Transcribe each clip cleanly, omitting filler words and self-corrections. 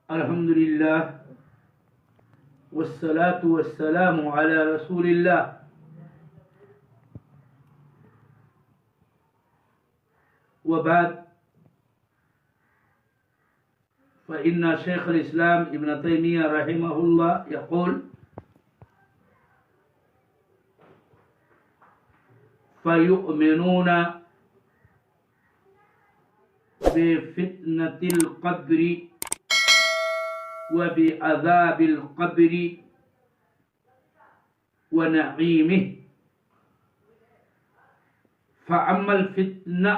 الحمد لله والصلاة والسلام على رسول الله. وبعد، فإن شيخ الإسلام ابن تيمية رحمه الله يقول: فيؤمنون بفتنة القبر وبعذاب القبر ونعيمه. فأما الفتنة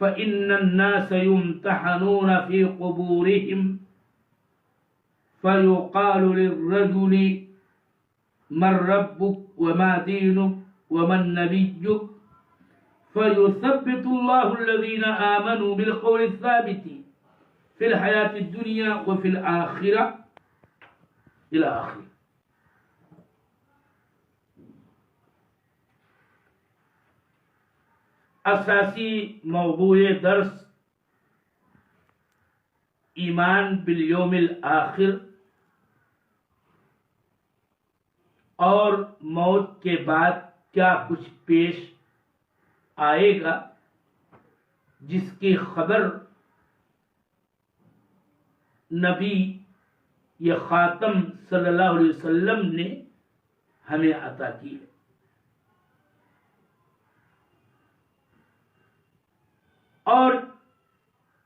فإن الناس يمتحنون في قبورهم، فيقال للرجل: من ربك وما دينك ومن نبيك؟ فيثبت الله الذين آمنوا بالقول الثابت في الحياة الدنيا وفي الآخرة إلى آخره. اساسی موضوع درس ایمان بالیوم الآخر اور موت کے بعد کیا کچھ پیش آئے گا، جس کی خبر نبی یہ خاتم صلی اللہ علیہ وسلم نے ہمیں عطا کی ہے. اور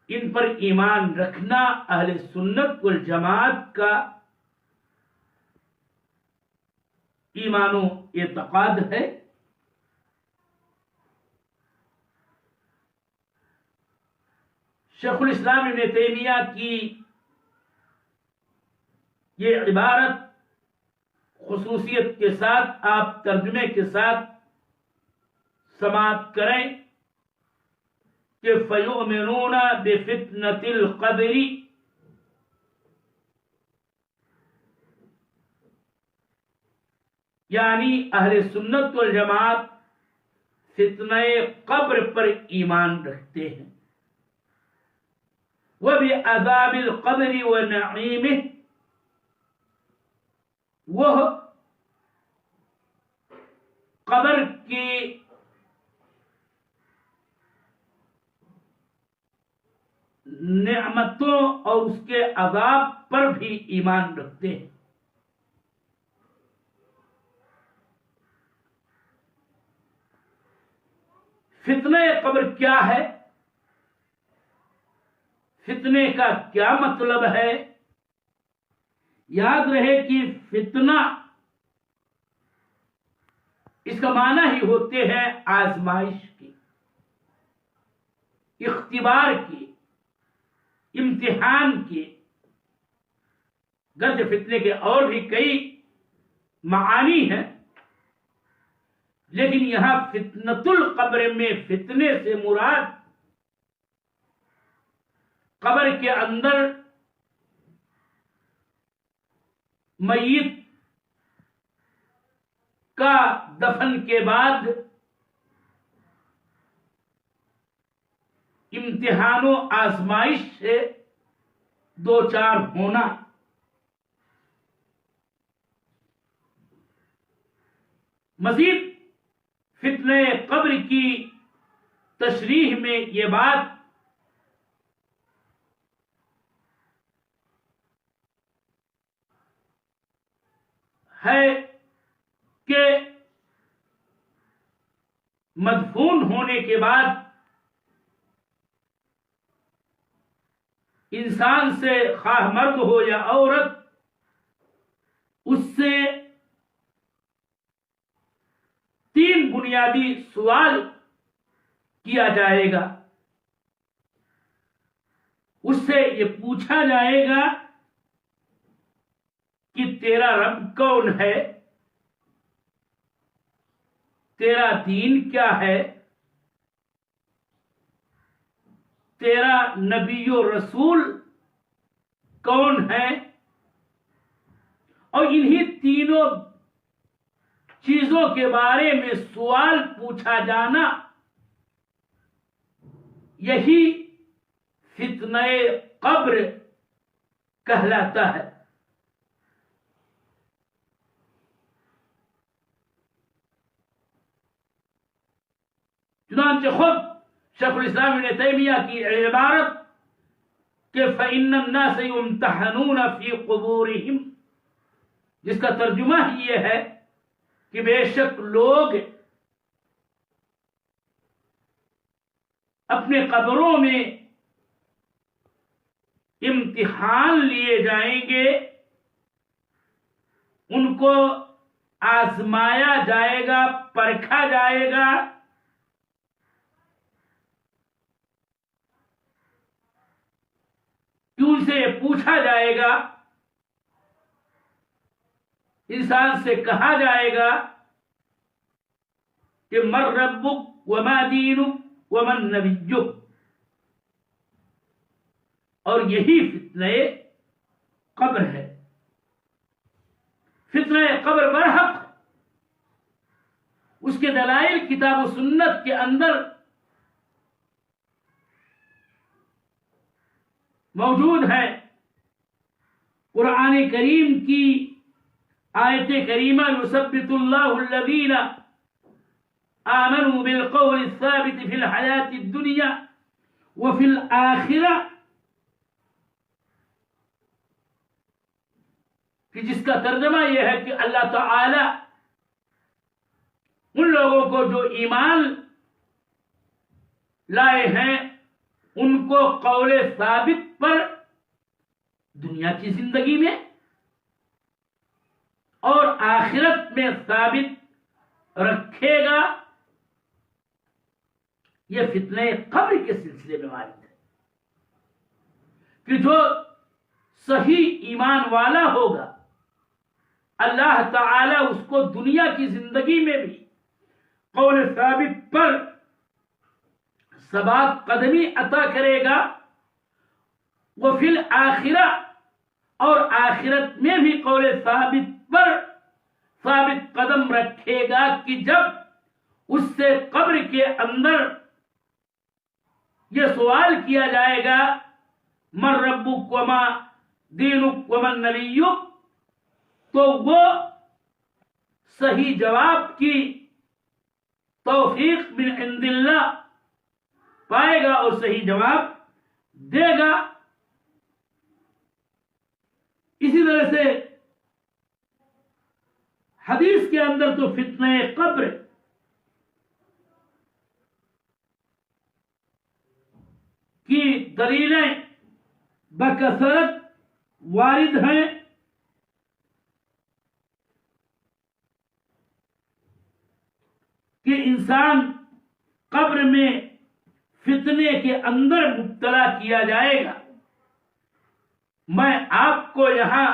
ان پر ایمان رکھنا اہل سنت والجماعت کا ایمان و اعتقاد ہے. شیخ الاسلام ابن تیمیہ کی یہ عبارت خصوصیت کے ساتھ آپ ترجمے کے ساتھ سماعت کریں کہ فَيُؤْمِنُونَ بِفِتْنَةِ الْقَبْرِ، یعنی اہل سنت والجماعت فتنہ قبر پر ایمان رکھتے ہیں. وَبِعَذَابِ الْقَبْرِ وَنَعِيمِهِ، وہ قبر کی نعمتوں اور اس کے عذاب پر بھی ایمان رکھتے ہیں. فتنہ قبر کیا ہے؟ فتنے کا کیا مطلب ہے؟ یاد رہے کہ فتنہ اس کا معنی ہی ہوتے ہیں آزمائش کی، اختبار کی، امتحان کی. گرچہ فتنے کے اور بھی کئی معانی ہیں، لیکن یہاں فتنۃ القبر میں فتنے سے مراد قبر کے اندر میت کا دفن کے بعد امتحان و آزمائش سے دوچار ہونا. مزید فتنہ قبر کی تشریح میں یہ بات ہے کہ مدفون ہونے کے بعد انسان سے خواہ مرد ہو یا عورت، اس سے 3 بنیادی سوال کیا جائے گا. اس سے یہ پوچھا جائے گا کہ تیرا رب کون ہے، تیرا دین کیا ہے، تیرا نبی و رسول کون ہے. اور انہی تینوں چیزوں کے بارے میں سوال پوچھا جانا، یہی فتنہ قبر کہلاتا ہے۔ چنانچہ خود شیخ الاسلام ابن تیمیہ کی عبارت کہ فَإِنَّ النَّاسَ يُمْتَحَنُونَ فِي قُبُورِهِمْ، جس کا ترجمہ یہ ہے کہ بے شک لوگ اپنے قبروں میں امتحان لیے جائیں گے، ان کو آزمایا جائے گا، پرکھا جائے گا، کیوں سے پوچھا جائے گا، انسان سے کہا جائے گا کہ من ربک وما دینک ومن نبیک، اور یہی فتنہ قبر ہے۔ فتنہ قبر برحق اس کے دلائل کتاب و سنت کے اندر موجود ہے۔ قرآن کریم کی آیت کریمہ یثبت اللہ الذین آمنوا بالقول الثابت فی الحیاۃ الدنیا وفی الآخرہ، کہ جس کا ترجمہ یہ ہے کہ اللہ تعالی ان لوگوں کو جو ایمان لائے ہیں ان کو قول ثابت پر دنیا کی زندگی میں اور آخرت میں ثابت رکھے گا۔ یہ فتنہ قبر کے سلسلے میں وارد ہے کہ جو صحیح ایمان والا ہوگا اللہ تعالی اس کو دنیا کی زندگی میں بھی قول ثابت پر ثبات قدمی عطا کرے گا، وفی الآخرہ، اور آخرت میں بھی قول ثابت پر ثابت قدم رکھے گا کہ جب اس سے قبر کے اندر یہ سوال کیا جائے گا من ربک وما دینک ومن نبیک، تو وہ صحیح جواب کی توفیق من عند اللہ پائے گا اور صحیح جواب دے گا۔ اسی طرح سے حدیث کے اندر تو فتنہ قبر کی دلیلیں بکثرت وارد ہیں۔ کہ انسان قبر میں فتنے کے اندر مبتلا کیا جائے گا۔ میں آپ کو یہاں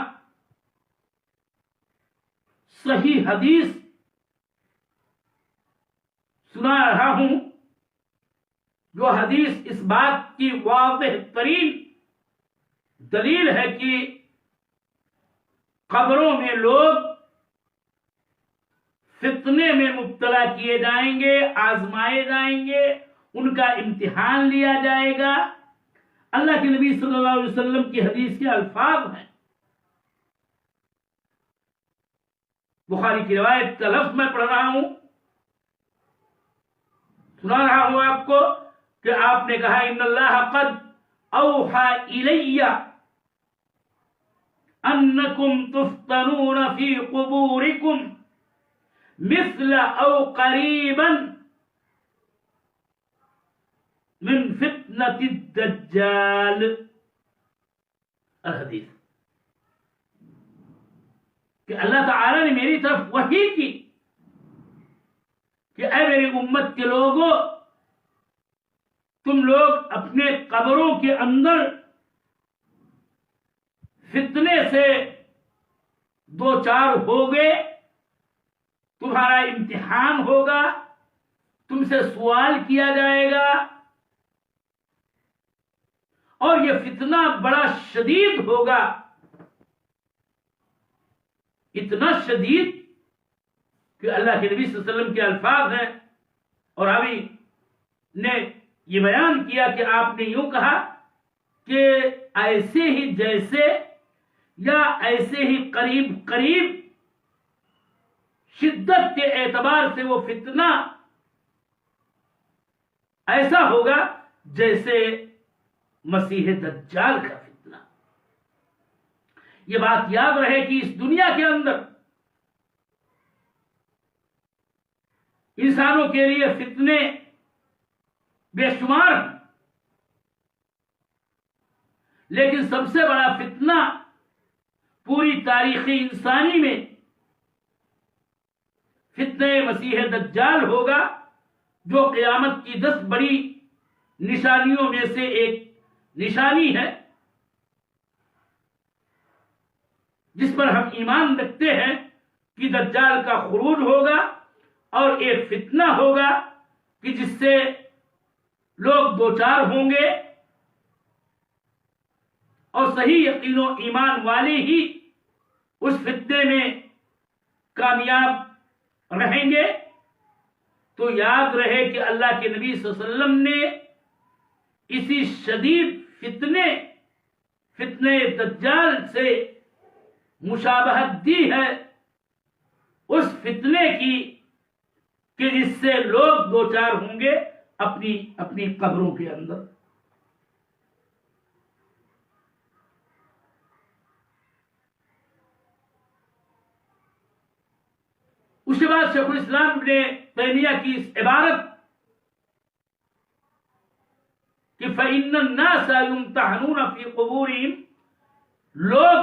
صحیح حدیث سنا رہا ہوں، جو حدیث اس بات کی واضح ترین دلیل ہے کہ قبروں میں لوگ فتنے میں مبتلا کیے جائیں گے، آزمائے جائیں گے، ان کا امتحان لیا جائے گا۔ اللہ کے نبی صلی اللہ علیہ وسلم کی حدیث کے الفاظ ہیں، بخاری کی روایت کا لفظ میں پڑھ رہا ہوں، سنا رہا ہوں آپ کو کہ آپ نے کہا ان اللہ قد اوحى الی انکم تفتنون فی قبورکم مثل او قریبا من فتنة الدجال الحدیث، کہ اللہ تعالی نے میری طرف وحی کی کہ اے میری امت کے لوگوں، تم لوگ اپنے قبروں کے اندر فتنے سے دو چار ہوگے، تمہارا امتحان ہوگا، تم سے سوال کیا جائے گا، اور یہ فتنہ بڑا شدید ہوگا، اتنا شدید کہ اللہ کے نبی صلی اللہ علیہ وسلم کے الفاظ ہیں، اور ابھی نے یہ بیان کیا کہ آپ نے یوں کہا کہ ایسے ہی جیسے یا ایسے ہی قریب قریب شدت کے اعتبار سے وہ فتنہ ایسا ہوگا جیسے مسیح دجال کا فتنہ. یہ بات یاد رہے کہ اس دنیا کے اندر انسانوں کے لیے فتنے بے شمار ہیں، لیکن سب سے بڑا فتنہ پوری تاریخ انسانی میں فتنہ مسیح دجال ہوگا، جو قیامت کی 10 بڑی نشانیوں میں سے ایک نشانی ہے، جس پر ہم ایمان رکھتے ہیں کہ دجال کا خروج ہوگا اور ایک فتنہ ہوگا کہ جس سے لوگ دوچار ہوں گے، اور صحیح یقین و ایمان والے ہی اس فتنے میں کامیاب رہیں گے. تو یاد رہے کہ اللہ کے نبی صلی اللہ علیہ وسلم نے اسی شدید فتنے دجال سے مشابہت دی ہے، اس فتنے کی کہ جس سے لوگ دوچار ہوں گے اپنی قبروں کے اندر. اس کے بعد شیخ الاسلام ابن تیمیہ کی اس عبارت کہ فَإِنَّ النَّاسَ يُمْتَحَنُونَ فِي قُبُورِهِمْ، لوگ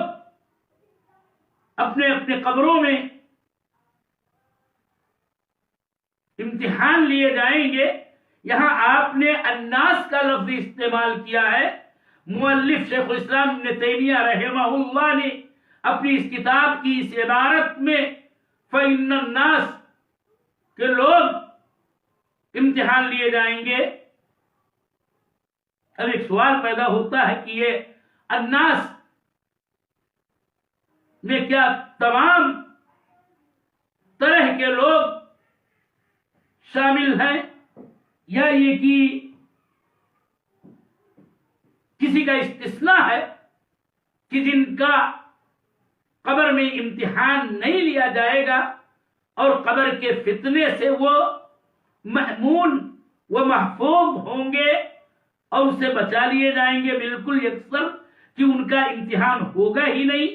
اپنے اپنے قبروں میں امتحان لیے جائیں گے. یہاں آپ نے الناس کا لفظ استعمال کیا ہے. مؤلف شیخ الاسلام ابن تیمیہ رحمہ اللہ نے اپنی اس کتاب کی اس عبارت میں فَإِنَّ النَّاسَ کہ لوگ امتحان لیے جائیں گے. اب ایک سوال پیدا ہوتا ہے کہ یہ الناس میں کیا تمام طرح کے لوگ شامل ہیں، یا یہ کہ کسی کا استثناء ہے کہ جن کا قبر میں امتحان نہیں لیا جائے گا اور قبر کے فتنے سے وہ مأمون و محفوظ ہوں گے اور اسے بچا لیے جائیں گے بالکل یکسر کہ ان کا امتحان ہوگا ہی نہیں.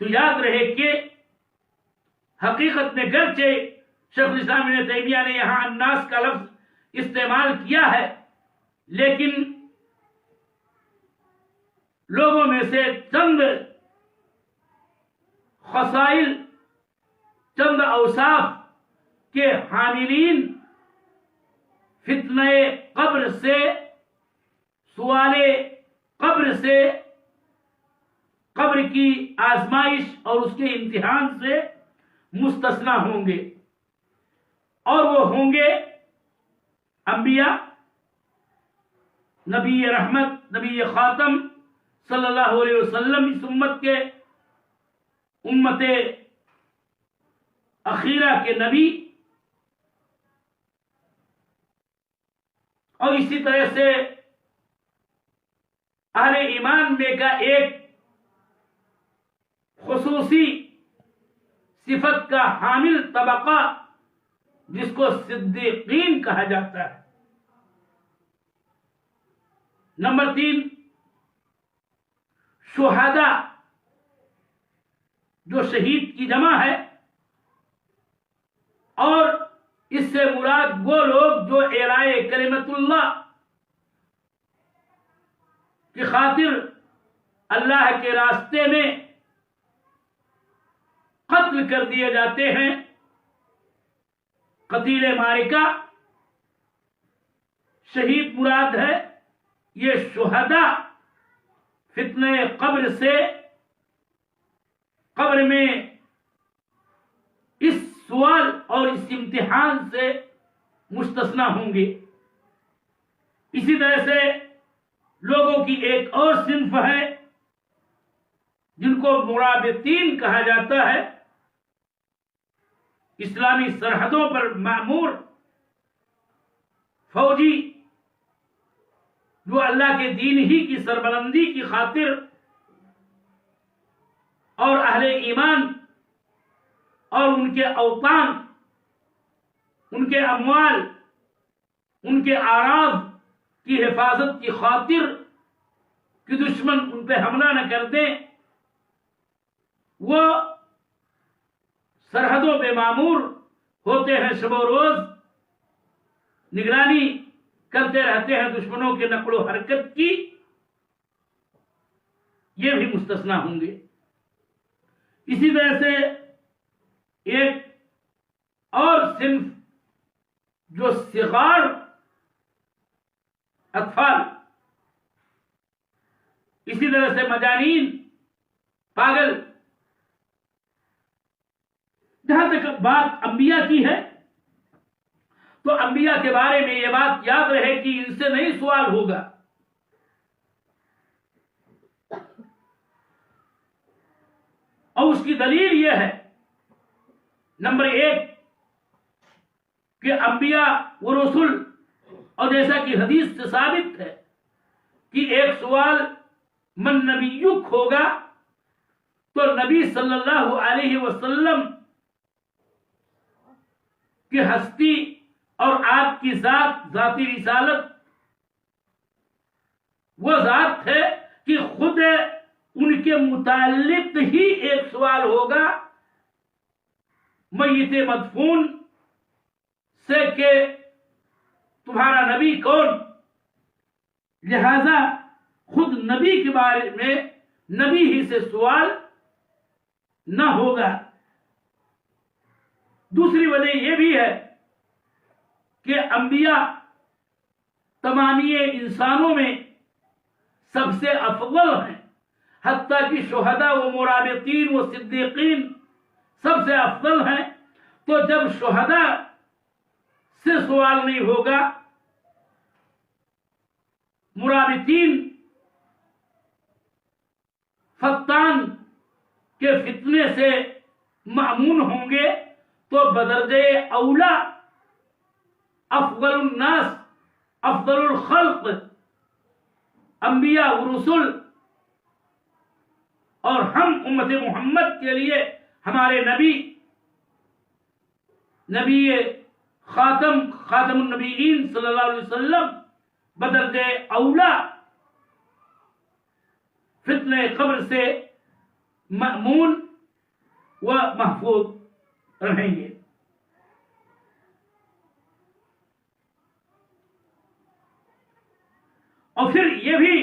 تو یاد رہے کہ حقیقت میں گرچہ شیخ الاسلام ابن تیمیہ نے یہاں الناس کا لفظ استعمال کیا ہے، لیکن لوگوں میں سے چند خصائل، چند اوصاف کے حاملین فتنہ قبر سے، سوال قبر سے، قبر کی آزمائش اور اس کے امتحان سے مستثنی ہوں گے، اور وہ ہوں گے انبیاء، نبی رحمت، نبی خاتم صلی اللہ علیہ وسلم، اس امت کے امت اخیرہ کے نبی، اور اسی طرح سے اہل ایمان میں کا ایک خصوصی صفت کا حامل طبقہ جس کو صدیقین کہا جاتا ہے. نمبر 3 شہداء، جو شہید کی جمع ہے، اور اس سے مراد وہ لوگ جو اعلاء کلمت اللہ کی خاطر اللہ کے راستے میں قتل کر دیے جاتے ہیں. قتیل معرکہ شہید مراد ہے. یہ شہداء فتنہ قبر سے، قبر میں اس سوال اور اس امتحان سے مستثنی ہوں گے. اسی طرح سے لوگوں کی ایک اور صنف ہے جن کو مرابطین کہا جاتا ہے، اسلامی سرحدوں پر مأمور فوجی جو اللہ کے دین ہی کی سربلندی کی خاطر اور اہل ایمان اور ان کے اوطان، ان کے اموال، ان کے اعراض کی حفاظت کی خاطر کہ دشمن ان پہ حملہ نہ کر دیں، وہ سرحدوں پہ معمور ہوتے ہیں، شب و روز نگرانی کرتے رہتے ہیں دشمنوں کے نقل و حرکت کی، یہ بھی مستثنا ہوں گے۔ اسی طرح سے ایک اور صنف جو صغار اطفال، اسی طرح سے مجانین، پاگل، جہاں تک بات انبیاء کی ہے تو انبیاء کے بارے میں یہ بات یاد رہے کہ ان سے نہیں سوال ہوگا۔ اور اس کی دلیل یہ ہے، نمبر 1 کہ انبیاء و رسول، اور جیسا کہ حدیث سے ثابت ہے کہ ایک سوال من نبیک ہوگا، تو نبی صلی اللہ علیہ وسلم کی ہستی اور آپ کی ذاتی رسالت وہ ذات ہے کہ خود ان کے متعلق ہی ایک سوال ہوگا میت مدفون سے کہ تمہارا نبی کون، لہذا خود نبی کے بارے میں نبی ہی سے سوال نہ ہوگا۔ دوسری وجہ یہ بھی ہے کہ انبیاء تمامی انسانوں میں سب سے افضل ہیں، حتیٰ کہ شہداء و مرابطین و صدیقین سب سے افضل ہیں، تو جب شہداء سے سوال نہیں ہوگا، مرابطین فتان کے فتنے سے مأمون ہوں گے، تو بدرجہ اولا افضل الناس، افضل الخلق، انبیاء و رسول، اور ہم امت محمد کے لیے ہمارے نبی خاتم النبیین صلی اللہ علیہ وسلم بدرجہ اولا فتنہ قبر سے مأمون و محفوظ رہیں گے۔ اور پھر یہ بھی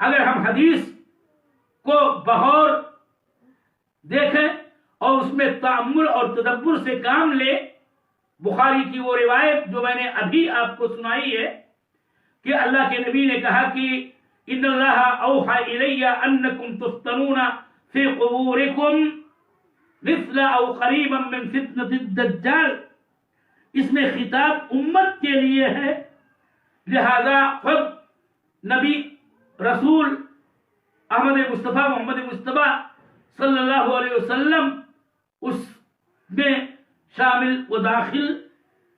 اگر ہم حدیث کو بغور دیکھیں اور اس میں تأمل اور تدبر سے کام لیں، بخاری کی وہ روایت جو میں نے ابھی آپ کو سنائی ہے کہ اللہ کے نبی نے کہا کہ ان اللہ اوحى الی انکم تفتنون فی قبورکم مثل او قریبا من فتنة الدجال، اس میں خطاب امت کے لیے ہے، لہذا خود نبی رسول محمد مصطفیٰ صلی اللہ علیہ وسلم اس میں شامل و داخل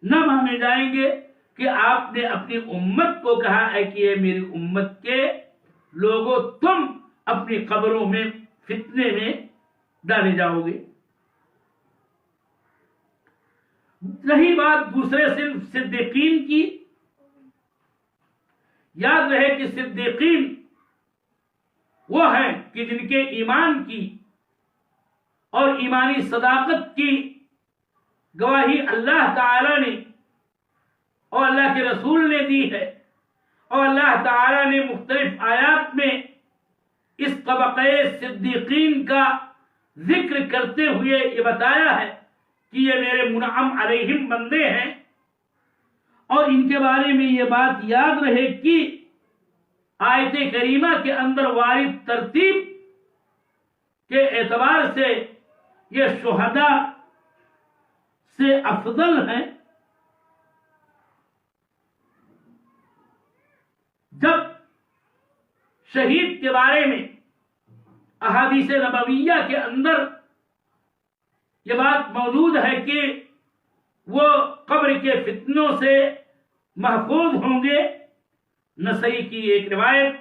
نہ مانے جائیں گے کہ آپ نے اپنی امت کو کہا ہے کہ یہ میری امت کے لوگوں، تم اپنی قبروں میں فتنے میں ڈالے جاؤ گے۔ رہی بات دوسرے صنف صدیقین کی، یاد رہے کہ صدیقین وہ ہیں کہ جن کے ایمان کی اور ایمانی صداقت کی گواہی اللہ تعالی نے اور اللہ کے رسول نے دی ہے، اور اللہ تعالی نے مختلف آیات میں اس طبقہ صدیقین کا ذکر کرتے ہوئے یہ بتایا ہے کہ یہ میرے منعم علیہم بندے ہیں، اور ان کے بارے میں یہ بات یاد رہے کہ آیت کریمہ کے اندر وارد ترتیب کے اعتبار سے یہ شہداء سے افضل ہیں۔ جب شہید کے بارے میں احادیث نبویہ کے اندر یہ بات موجود ہے کہ وہ قبر کے فتنوں سے محفوظ ہوں گے، نسائی کی ایک روایت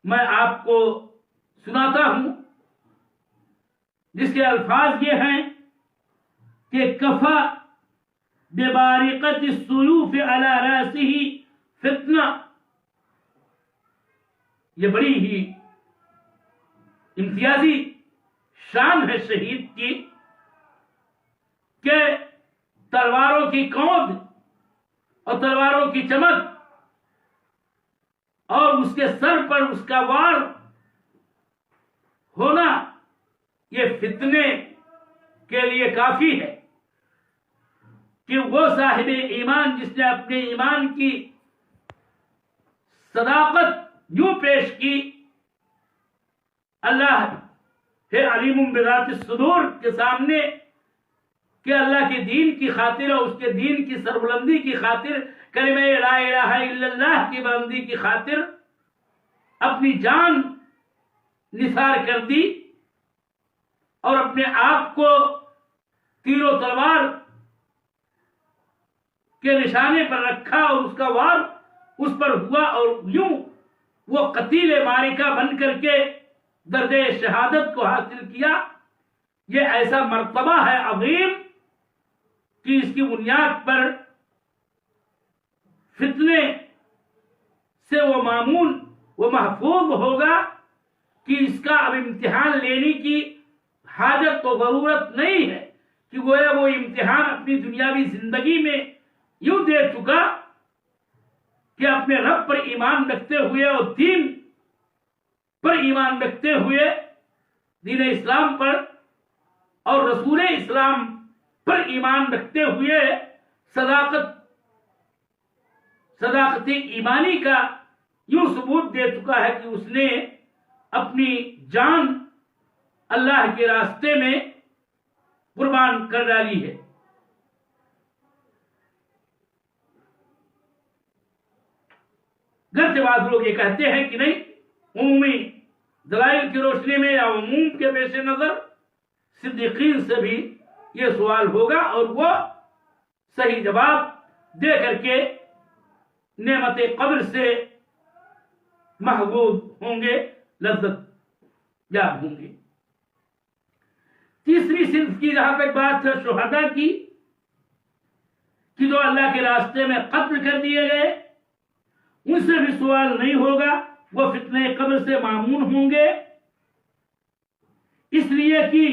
میں آپ کو سناتا ہوں، جس کے الفاظ یہ ہیں کہ کفا ببارقۃ السیوف علی راسہ فتنہ. یہ بڑی ہی امتیازی شان ہے شہید کی کہ تلواروں کی کود اور تلواروں کی چمک اور اس کے سر پر اس کا وار ہونا یہ فتنے کے لیے کافی ہے کہ وہ صاحب ایمان جس نے اپنے ایمان کی صداقت یوں پیش کی، اللہ ہے علیم بذات الصدور کے سامنے، کہ اللہ کے دین کی خاطر اور اس کے دین کی سربلندی کی خاطر، کلمہ لا الہ الا اللہ کی بلندی کی خاطر اپنی جان نثار کر دی اور اپنے آپ کو تیر و تلوار کے نشانے پر رکھا اور اس کا وار اس پر ہوا اور یوں وہ قتیل معرکہ بن کر کے درجہ شہادت کو حاصل کیا. یہ ایسا مرتبہ ہے عظیم کہ اس کی بنیاد پر فتنے سے وہ معمون وہ محفوظ ہوگا کہ اس کا اب امتحان لینے کی حاجت تو ضرورت نہیں ہے، کہ گویا وہ امتحان اپنی دنیاوی زندگی میں یوں دے چکا کہ اپنے رب پر ایمان رکھتے ہوئے اور دین پر ایمان رکھتے ہوئے، دین اسلام پر اور رسول اسلام پر ایمان رکھتے ہوئے صداقت ایمانی کا یوں ثبوت دے چکا ہے کہ اس نے اپنی جان اللہ کے راستے میں قربان کر ڈالی ہے. گرچہ بعض لوگ یہ کہتے ہیں کہ نہیں، عمومی دلائل کی روشنی میں یا عموم کے پیش نظر صدیقین سے بھی یہ سوال ہوگا اور وہ صحیح جواب دے کر کے نعمت قبر سے محفوظ ہوں گے، لذت یاب ہوں گے. تیسری صنف کی جہاں تک بات ہے شہداء کی، کہ جو اللہ کے راستے میں قتل کر دیے گئے، ان سے بھی سوال نہیں ہوگا، وہ فتنہ قبر سے معمون ہوں گے، اس لیے کہ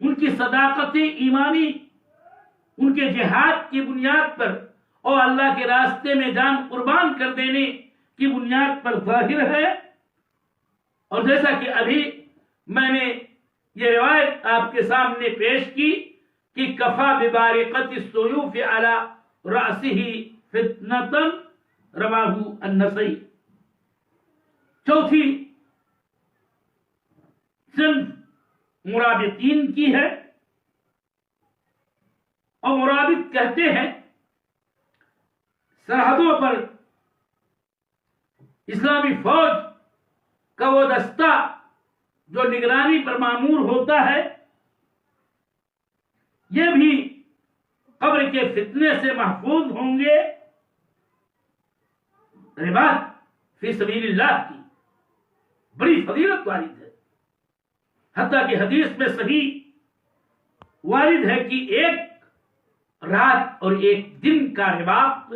ان کی صداقت ایمانی ان کے جہاد کی بنیاد پر اور اللہ کے راستے میں جان قربان کر دینے کی بنیاد پر ظاہر ہے. اور جیسا کہ ابھی میں نے یہ روایت آپ کے سامنے پیش کی کہ کفا ببارقۃ السیوف علی رأسہ فتنۃ، رواہ النسائی. چوتھی صنف مرابطین کی ہے، اور مرابط کہتے ہیں سرحدوں پر اسلامی فوج کا وہ دستہ جو نگرانی پر مامور ہوتا ہے، یہ بھی قبر کے فتنے سے محفوظ ہوں گے. رباط فی سبیل اللہ کی بڑی فضیلت وارد ہے، حتیٰ کہ حدیث میں صحیح وارد ہے کہ ایک رات اور ایک دن کا رباط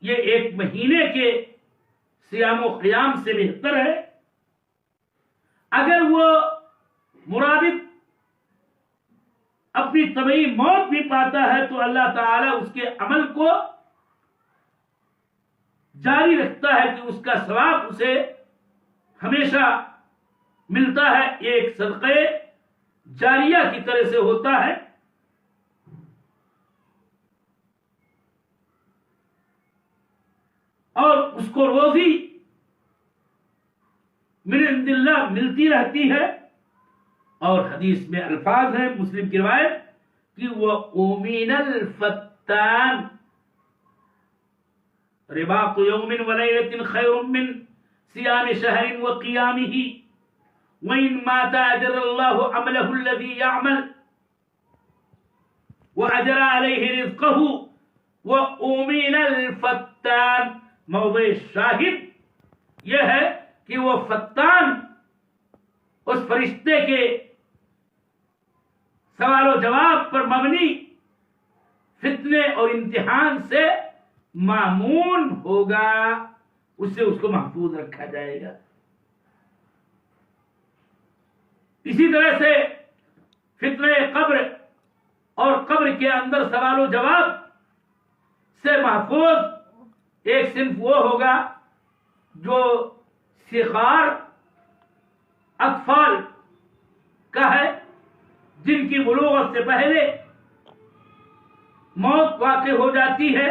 یہ ایک مہینے کے صیام و قیام سے بہتر ہے. اگر وہ مرابط اپنی طبعی موت بھی پاتا ہے تو اللہ تعالیٰ اس کے عمل کو جاری رکھتا ہے کہ اس کا ثواب اسے ہمیشہ ملتا ہے، ایک صدقہ جاریہ کی طرح سے ہوتا ہے. اور اس کو روزی من عند اللہ ملتی رہتی ہے. اور حدیث میں الفاظ ہیں مسلم کی روایت کہ وہ اومین الفتان رباط یوم ولیلۃ خیر من صیام شہر وقیامہ وإن مات أجر الله عمله الذي يعمل وأجر عليه رزقه وَأُمِنَ الْفَتَّانِ، موضع شاہد یہ ہے کہ وہ فتان اس فرشتے کے سوال و جواب پر مبنی فتنے اور امتحان سے مامون ہوگا، اس سے اس کو محفوظ رکھا جائے گا۔ اسی طرح سے فتنہ قبر اور قبر کے اندر سوال و جواب سے محفوظ ایک صنف وہ ہوگا جو صغار اطفال کا ہے، جن کی بلوغت سے پہلے موت واقع ہو جاتی ہے،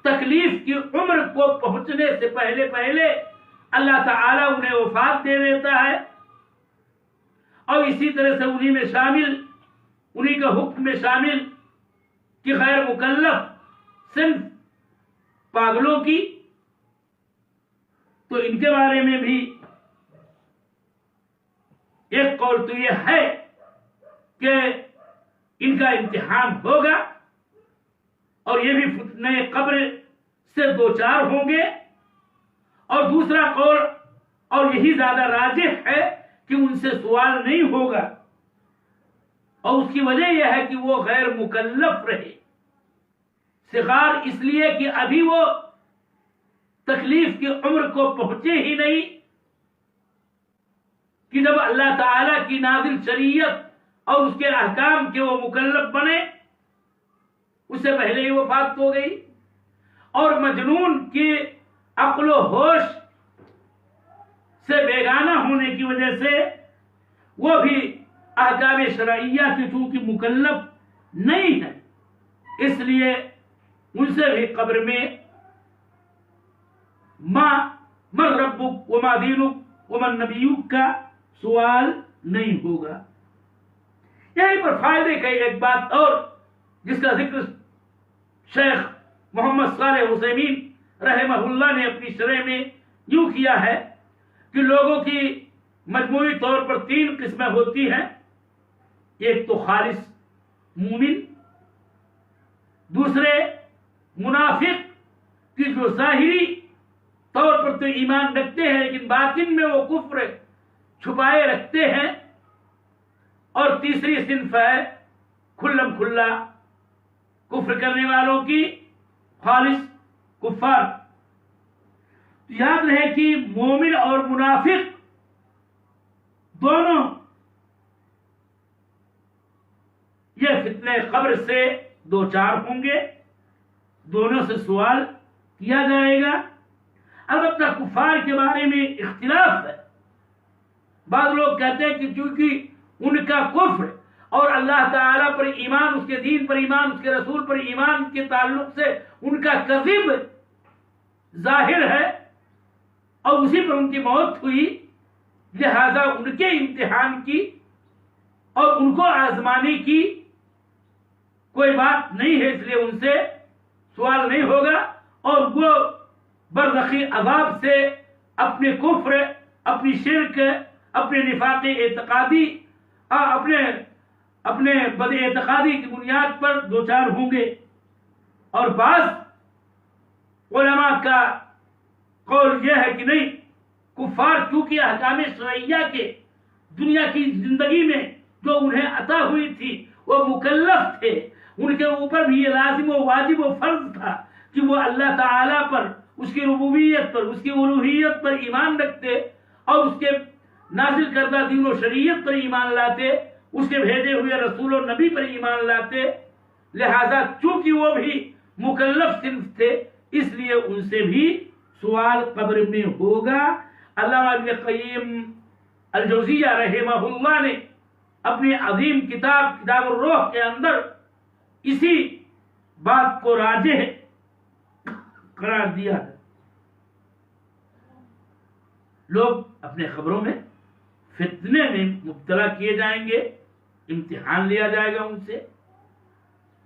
تکلیف کی عمر کو پہنچنے سے پہلے اللہ تعالیٰ انہیں وفات دے دیتا ہے، اور اسی طرح سے انہی میں شامل، انہی کا حکم میں شامل کہ غیر مکلف صنف پاگلوں کی، تو ان کے بارے میں بھی ایک قول تو یہ ہے کہ ان کا امتحان ہوگا اور یہ بھی فتنہ قبر سے دوچار ہوں گے، اور دوسرا قول اور یہی زیادہ راجح ہے کہ ان سے سوال نہیں ہوگا، اور اس کی وجہ یہ ہے کہ وہ غیر مکلف رہے، صغار اس لیے کہ ابھی وہ تکلیف کی عمر کو پہنچے ہی نہیں، کہ جب اللہ تعالی کی نازل شریعت اور اس کے احکام کے وہ مکلف بنے اس سے پہلے ہی وفات ہو گئی، اور مجنون کی عقل و ہوش سے بیگانہ ہونے کی وجہ سے وہ بھی احکام شرعیہ کی چونکہ مکلف نہیں ہے، اس لیے ان سے بھی قبر میں من ربک وما دینک ومن نبیک کا سوال نہیں ہوگا۔ یہیں پر فائدے کا ایک بات اور جس کا ذکر شیخ محمد صالح عثیمین رحمہ اللہ نے اپنی شرح میں یوں کیا ہے کہ لوگوں کی مجموعی طور پر 3 قسمیں ہوتی ہیں، ایک تو خالص مومن، دوسرے منافق کی جو ظاہری طور پر تو ایمان رکھتے ہیں لیکن باطن میں وہ کفر چھپائے رکھتے ہیں، اور تیسری صنف ہے کھلم کھلا کفر کرنے والوں کی، خالص کفار۔ یاد رہے کہ مومن اور منافق دونوں یہ فتنہ قبر سے دوچار ہوں گے، دونوں سے سوال کیا جائے گا۔ البتہ کفار کے بارے میں اختلاف ہے، بعض لوگ کہتے ہیں کہ چونکہ ان کا کفر اور اللہ تعالیٰ پر ایمان، اس کے دین پر ایمان، اس کے رسول پر ایمان کے تعلق سے ان کا کذب ظاہر ہے اور اسی پر ان کی موت ہوئی، لہذا ان کے امتحان کی اور ان کو آزمانے کی کوئی بات نہیں ہے، اس لیے ان سے سوال نہیں ہوگا، اور وہ برزخی عذاب سے اپنے کفر، اپنی شرک، اپنے نفاق اعتقادی، اپنے بد اعتقادی کی بنیاد پر دوچار ہوں گے۔ اور بعض علماء کا قول یہ ہے کہ نہیں، کفار کیونکہ احکام شرعیہ کے دنیا کی زندگی میں جو انہیں عطا ہوئی تھی وہ مکلف تھے، ان کے اوپر بھی یہ لازم و واجب و فرض تھا کہ وہ اللہ تعالیٰ پر، اس کی ربوبیت پر، اس کی الوہیت پر ایمان رکھتے اور اس کے نازل کردہ دین و شریعت پر ایمان لاتے، اس کے بھیجے ہوئے رسول و نبی پر ایمان لاتے، لہذا چونکہ وہ بھی مکلف صنف تھے اس لیے ان سے بھی سوال قبر میں ہوگا۔ علامہ ابن قیم الجوزیہ رحمہ اللہ نے اپنی عظیم کتاب الروح کے اندر اسی بات کو راجح قرار دیا ہے۔ لوگ اپنے خبروں میں فتنے میں مبتلا کیے جائیں گے، امتحان لیا جائے گا ان سے۔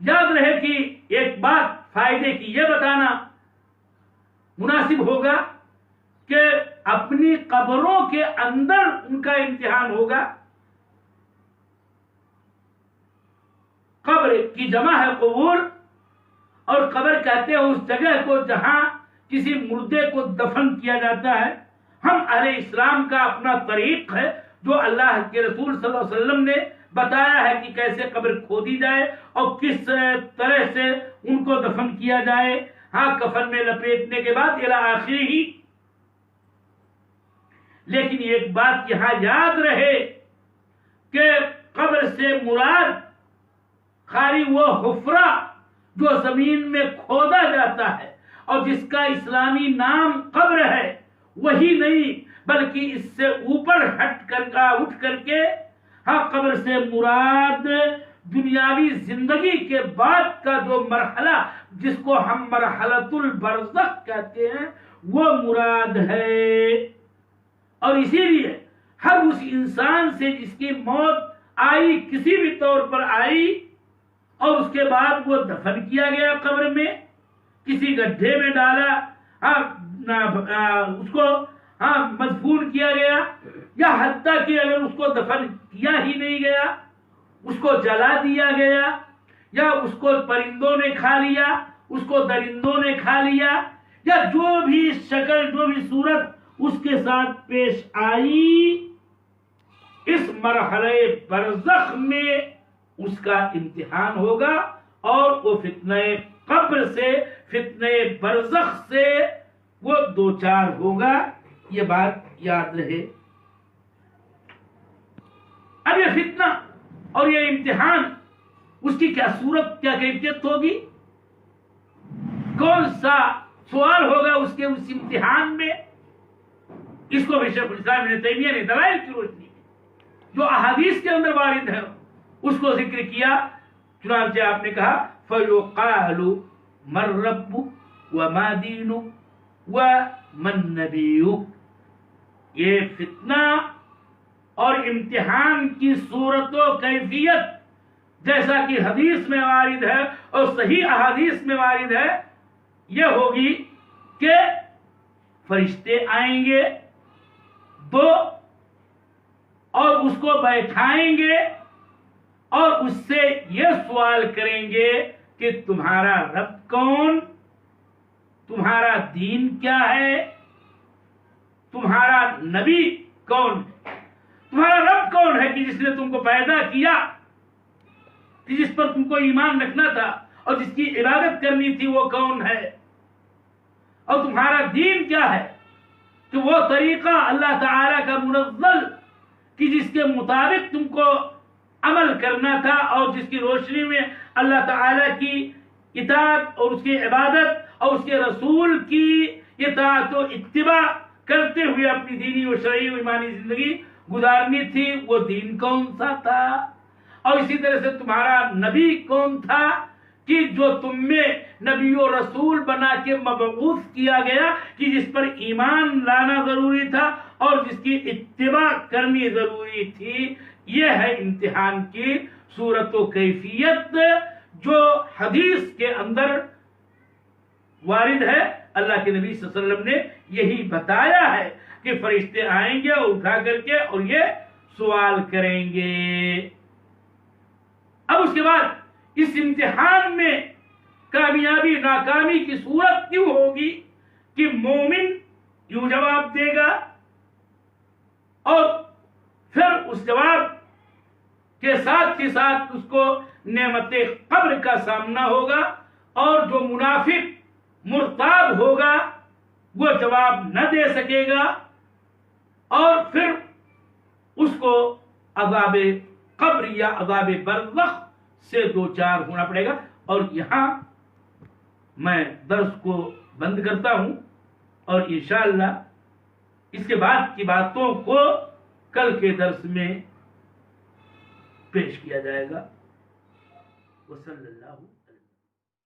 یاد رہے کہ ایک بات فائدے کی یہ بتانا مناسب ہوگا کہ اپنی قبروں کے اندر ان کا امتحان ہوگا۔ قبر کی جمع ہے قبور، اور قبر کہتے ہیں اس جگہ کو جہاں کسی مردے کو دفن کیا جاتا ہے. ہم اہل اسلام کا اپنا طریق ہے جو اللہ کے رسول صلی اللہ علیہ وسلم نے بتایا ہے کہ کیسے قبر کھودی جائے اور کس طرح سے ان کو دفن کیا جائے. ہاں کفن میں لپیٹنے کے بعد الی آخری ہی. لیکن ایک بات یہاں یاد رہے کہ قبر سے مراد خالی وہ حفرہ جو زمین میں کھودا جاتا ہے اور جس کا اسلامی نام قبر ہے وہی نہیں، بلکہ اس سے اوپر اٹھ کر کے ہاں قبر سے مراد دنیاوی زندگی کے بعد کا جو مرحلہ جس کو ہم مرحلۃ البرزخ کہتے ہیں وہ مراد ہے. اور اسی لیے ہر اس انسان سے جس کی موت آئی کسی بھی طور پر آئی اور اس کے بعد وہ دفن کیا گیا قبر میں، کسی گڈھے میں ڈالا، اس کو مدفون کیا گیا، یا حتیٰ کہ اگر اس کو دفن کیا ہی نہیں گیا اس کو جلا دیا گیا، یا اس کو پرندوں نے کھا لیا، اس کو درندوں نے کھا لیا، یا جو بھی شکل جو بھی صورت اس کے ساتھ پیش آئی، اس مرحلہ برزخ میں اس کا امتحان ہوگا اور وہ فتنہ قبر سے فتنہ برزخ سے وہ دوچار ہوگا. یہ بات یاد رہے. اب یہ فتنہ اور یہ امتحان اس کی کیا صورت کیا کیفیت ہوگی، کون سا سوال ہوگا اس کے اس امتحان میں، اس کو بھی شیخ الاسلام ابن تیمیہ نے دلائل کی روشنی میں جو احادیث کے اندر وارد ہے اس کو ذکر کیا. چنانچہ آپ نے کہا فَيُقَالُ مَنْ رَبُّكَ وَمَا دِينُكَ وَمَنْ نَبِيُّكَ. یہ فتنہ اور امتحان کی صورت و کیفیت جیسا کہ حدیث میں وارد ہے اور صحیح احادیث میں وارد ہے یہ ہوگی کہ فرشتے آئیں گے دو اور اس کو بیٹھائیں گے اور اس سے یہ سوال کریں گے کہ تمہارا رب کون، تمہارا دین کیا ہے، تمہارا نبی کون ہے، تمہارا رب کون ہے کہ جس نے تم کو پیدا کیا، کہ جس پر تم کو ایمان رکھنا تھا اور جس کی عبادت کرنی تھی وہ کون ہے، اور تمہارا دین کیا ہے کہ وہ طریقہ اللہ تعالی کا منزل کہ جس کے مطابق تم کو عمل کرنا تھا اور جس کی روشنی میں اللہ تعالی کی اطاعت اور اس کی عبادت اور اس کے رسول کی اطاعت و اتباع کرتے ہوئے اپنی دینی و شرعی و ایمانی زندگی گزارنی تھی، وہ دین کون سا تھا. اور اسی طرح سے تمہارا نبی کون تھا کہ جو تم میں نبی و رسول بنا کے مبعوث کیا گیا کہ جس پر ایمان لانا ضروری تھا اور جس کی اتباع کرنی ضروری تھی. یہ ہے امتحان کی صورت و کیفیت جو حدیث کے اندر وارد ہے. اللہ کے نبی صلی اللہ علیہ وسلم نے یہی بتایا ہے کہ فرشتے آئیں گے اور اٹھا کر کے اور یہ سوال کریں گے. اب اس کے بعد اس امتحان میں کامیابی ناکامی کی صورت کیوں ہوگی کہ مومن یوں جواب دے گا اور پھر اس جواب کے ساتھ ہی ساتھ اس کو نعمت قبر کا سامنا ہوگا، اور جو منافق مرتاب ہوگا وہ جواب نہ دے سکے گا اور پھر اس کو عذاب قبر یا عذاب برزخ سے دوچار ہونا پڑے گا. اور یہاں میں درس کو بند کرتا ہوں اور انشاءاللہ اس کے بعد کی باتوں کو کل کے درس میں پیش کیا جائے گا. وصلی اللہ